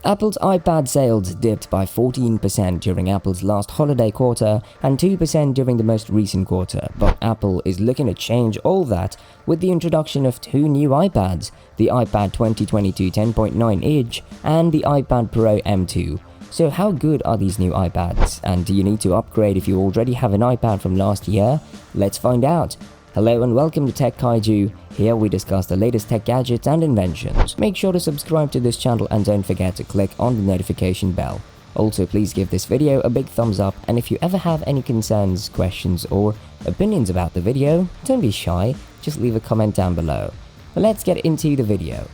Apple's iPad sales dipped by 14% during Apple's last holiday quarter and 2% during the most recent quarter, but Apple is looking to change all that with the introduction of two new iPads, the iPad 2022 10.9-inch and the iPad Pro M2. So how good are these new iPads, and do you need to upgrade if you already have an iPad from last year? Let's find out. Hello and welcome to Tech Kaiju. Here we discuss the latest tech gadgets and inventions. Make sure to subscribe to this channel and don't forget to click on the notification bell. Also, please give this video a big thumbs up, and if you ever have any concerns, questions or opinions about the video, don't be shy, just leave a comment down below. But let's get into the video.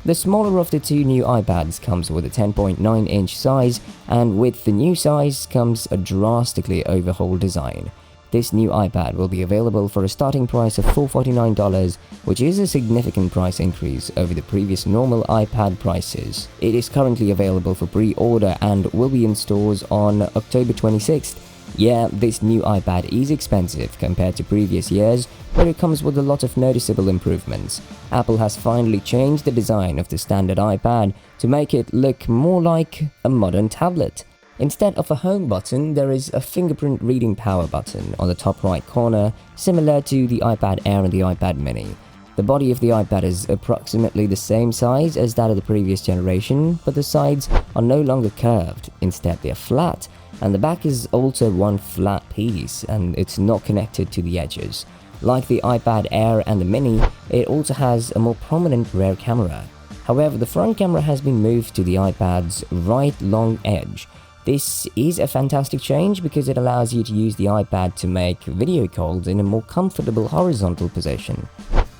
The smaller of the two new iPads comes with a 10.9-inch size, and with the new size comes a drastically overhauled design. This new iPad will be available for a starting price of $449, which is a significant price increase over the previous normal iPad prices. It is currently available for pre-order and will be in stores on October 26th. Yeah, this new iPad is expensive compared to previous years, but it comes with a lot of noticeable improvements. Apple has finally changed the design of the standard iPad to make it look more like a modern tablet. Instead of a home button, there is a fingerprint reading power button on the top right corner, similar to the iPad Air and the iPad mini. The body of the iPad is approximately the same size as that of the previous generation, but the sides are no longer curved, instead they are flat, and the back is also one flat piece and it's not connected to the edges. Like the iPad Air and the mini, it also has a more prominent rear camera. However, the front camera has been moved to the iPad's right long edge. This is a fantastic change because it allows you to use the iPad to make video calls in a more comfortable horizontal position.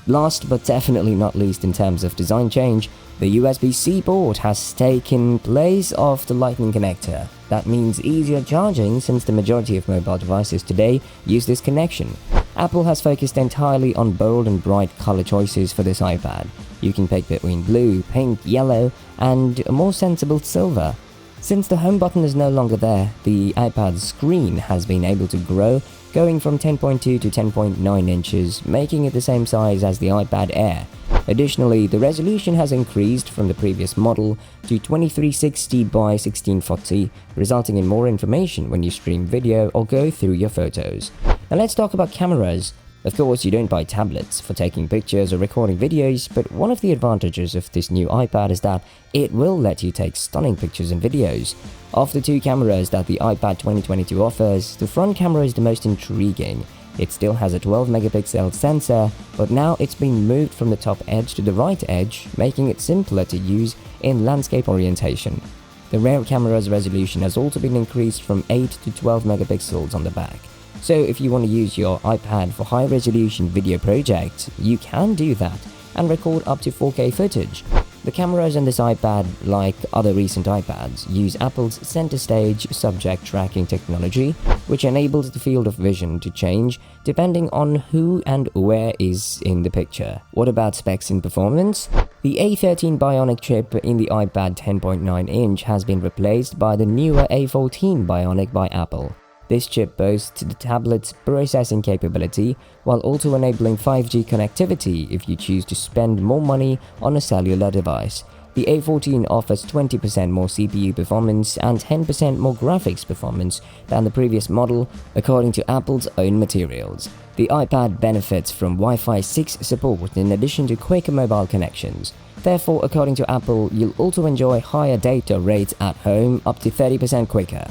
Last but definitely not least in terms of design change, the USB-C port has taken place of the Lightning connector. That means easier charging since the majority of mobile devices today use this connection. Apple has focused entirely on bold and bright color choices for this iPad. You can pick between blue, pink, yellow, and a more sensible silver. Since the home button is no longer there, the iPad's screen has been able to grow, going from 10.2 to 10.9 inches, making it the same size as the iPad Air. Additionally, the resolution has increased from the previous model to 2360 by 1640, resulting in more information when you stream video or go through your photos. Now let's talk about cameras. Of course, you don't buy tablets for taking pictures or recording videos, but one of the advantages of this new iPad is that it will let you take stunning pictures and videos. Of the two cameras that the iPad 2022 offers, the front camera is the most intriguing. It still has a 12-megapixel sensor, but now it's been moved from the top edge to the right edge, making it simpler to use in landscape orientation. The rear camera's resolution has also been increased from 8 to 12 megapixels on the back. So if you want to use your iPad for high-resolution video projects, you can do that and record up to 4K footage. The cameras on this iPad, like other recent iPads, use Apple's center stage subject tracking technology, which enables the field of vision to change depending on who and where is in the picture. What about specs and performance? The A13 Bionic chip in the iPad 10.9-inch has been replaced by the newer A14 Bionic by Apple. This chip boasts the tablet's processing capability while also enabling 5G connectivity if you choose to spend more money on a cellular device. The A14 offers 20% more CPU performance and 10% more graphics performance than the previous model, according to Apple's own materials. The iPad benefits from Wi-Fi 6 support in addition to quicker mobile connections. Therefore, according to Apple, you'll also enjoy higher data rates at home, up to 30% quicker.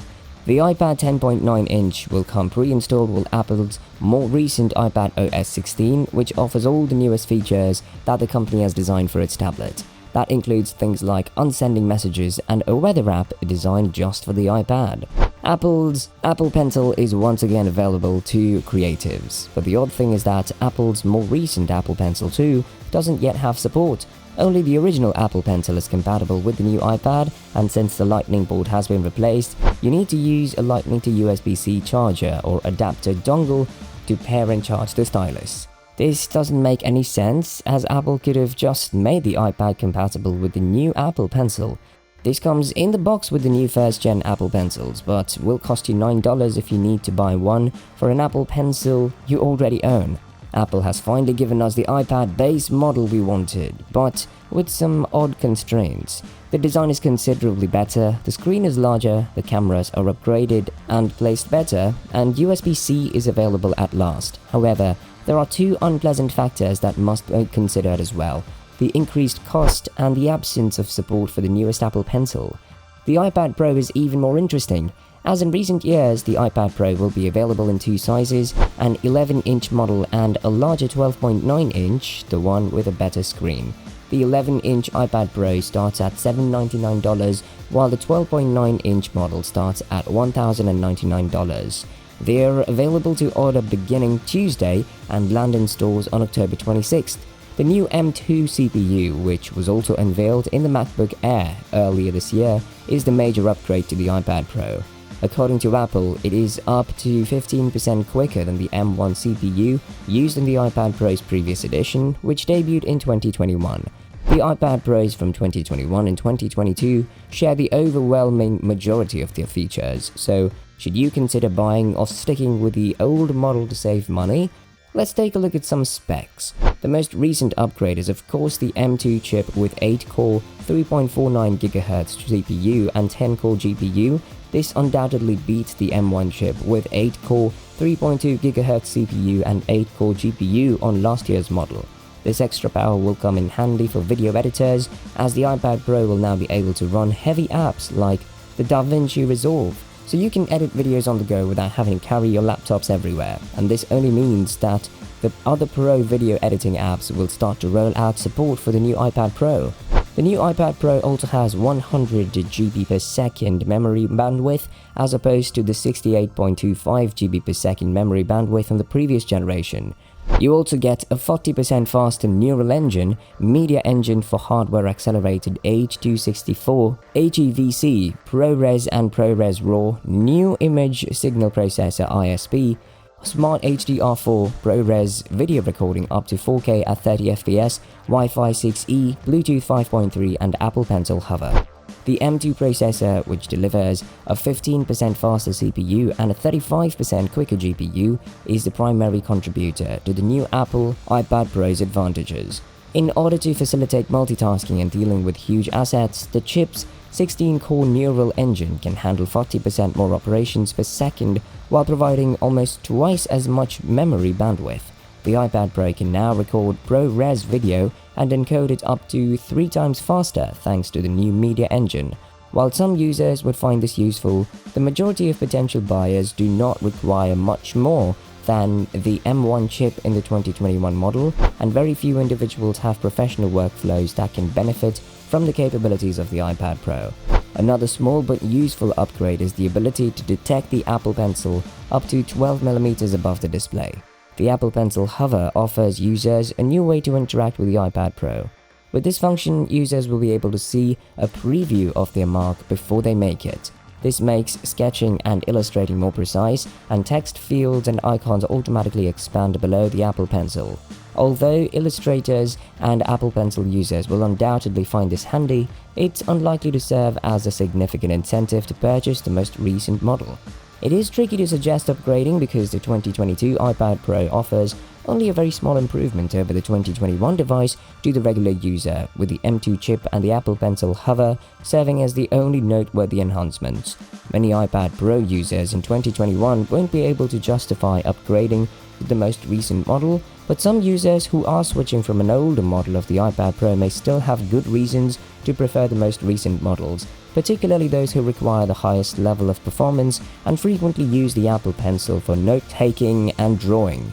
The iPad 10.9-inch will come pre-installed with Apple's more recent iPad OS 16, which offers all the newest features that the company has designed for its tablet. That includes things like unsending messages and a weather app designed just for the iPad. Apple's Apple Pencil is once again available to creatives, but the odd thing is that Apple's more recent Apple Pencil 2 doesn't yet have support. Only the original Apple Pencil is compatible with the new iPad, and since the Lightning port has been replaced, you need to use a Lightning to USB-C charger or adapter dongle to pair and charge the stylus. This doesn't make any sense, as Apple could have just made the iPad compatible with the new Apple Pencil. This comes in the box with the new first-gen Apple Pencils, but will cost you $9 if you need to buy one for an Apple Pencil you already own. Apple has finally given us the iPad base model we wanted, but with some odd constraints. The design is considerably better, the screen is larger, the cameras are upgraded and placed better, and USB-C is available at last. However, there are two unpleasant factors that must be considered as well: the increased cost and the absence of support for the newest Apple Pencil. The iPad Pro is even more interesting, as in recent years the iPad Pro will be available in two sizes, an 11-inch model and a larger 12.9-inch, the one with a better screen. The 11-inch iPad Pro starts at $799, while the 12.9-inch model starts at $1,099. They are available to order beginning Tuesday and land in stores on October 26th. The new M2 CPU, which was also unveiled in the MacBook Air earlier this year, is the major upgrade to the iPad Pro. According to Apple, it is up to 15% quicker than the M1 CPU used in the iPad Pro's previous edition, which debuted in 2021. The iPad Pros from 2021 and 2022 share the overwhelming majority of their features, so should you consider buying or sticking with the old model to save money? Let's take a look at some specs. The most recent upgrade is of course the M2 chip with 8-core 3.49 GHz CPU and 10-core GPU. This undoubtedly beats the M1 chip with 8-core 3.2 GHz CPU and 8-core GPU on last year's model. This extra power will come in handy for video editors, as the iPad Pro will now be able to run heavy apps like the DaVinci Resolve, so you can edit videos on the go without having to carry your laptops everywhere, and this only means that the other Pro video editing apps will start to roll out support for the new iPad Pro. The new iPad Pro also has 100 GB per second memory bandwidth as opposed to the 68.25 GB per second memory bandwidth on the previous generation. You also get a 40% faster neural engine, media engine for hardware accelerated H.264, HEVC, ProRes and ProRes RAW, new image signal processor ISP, Smart HDR4, ProRes video recording up to 4K at 30 FPS, Wi-Fi 6E, Bluetooth 5.3 and Apple Pencil Hover. The M2 processor, which delivers a 15% faster CPU and a 35% quicker GPU, is the primary contributor to the new Apple iPad Pro's advantages. In order to facilitate multitasking and dealing with huge assets, the chip's 16-core neural engine can handle 40% more operations per second while providing almost twice as much memory bandwidth. The iPad Pro can now record ProRes video and encode it up to 3 times faster thanks to the new media engine. While some users would find this useful, the majority of potential buyers do not require much more than the M1 chip in the 2021 model, and very few individuals have professional workflows that can benefit from the capabilities of the iPad Pro. Another small but useful upgrade is the ability to detect the Apple Pencil up to 12mm above the display. The Apple Pencil Hover offers users a new way to interact with the iPad Pro. With this function, users will be able to see a preview of their mark before they make it. This makes sketching and illustrating more precise, and text fields and icons automatically expand below the Apple Pencil. Although illustrators and Apple Pencil users will undoubtedly find this handy, it's unlikely to serve as a significant incentive to purchase the most recent model. It is tricky to suggest upgrading because the 2022 iPad Pro offers only a very small improvement over the 2021 device to the regular user, with the M2 chip and the Apple Pencil Hover serving as the only noteworthy enhancements. Many iPad Pro users in 2021 won't be able to justify upgrading to the most recent model, but some users who are switching from an older model of the iPad Pro may still have good reasons to prefer the most recent models, particularly those who require the highest level of performance and frequently use the Apple Pencil for note-taking and drawing.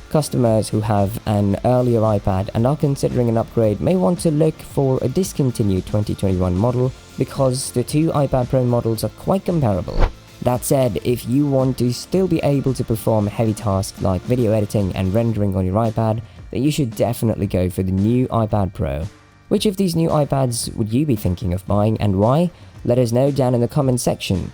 Customers who have an earlier iPad and are considering an upgrade may want to look for a discontinued 2021 model because the two iPad Pro models are quite comparable. That said, if you want to still be able to perform heavy tasks like video editing and rendering on your iPad, then you should definitely go for the new iPad Pro. Which of these new iPads would you be thinking of buying and why? Let us know down in the comment section.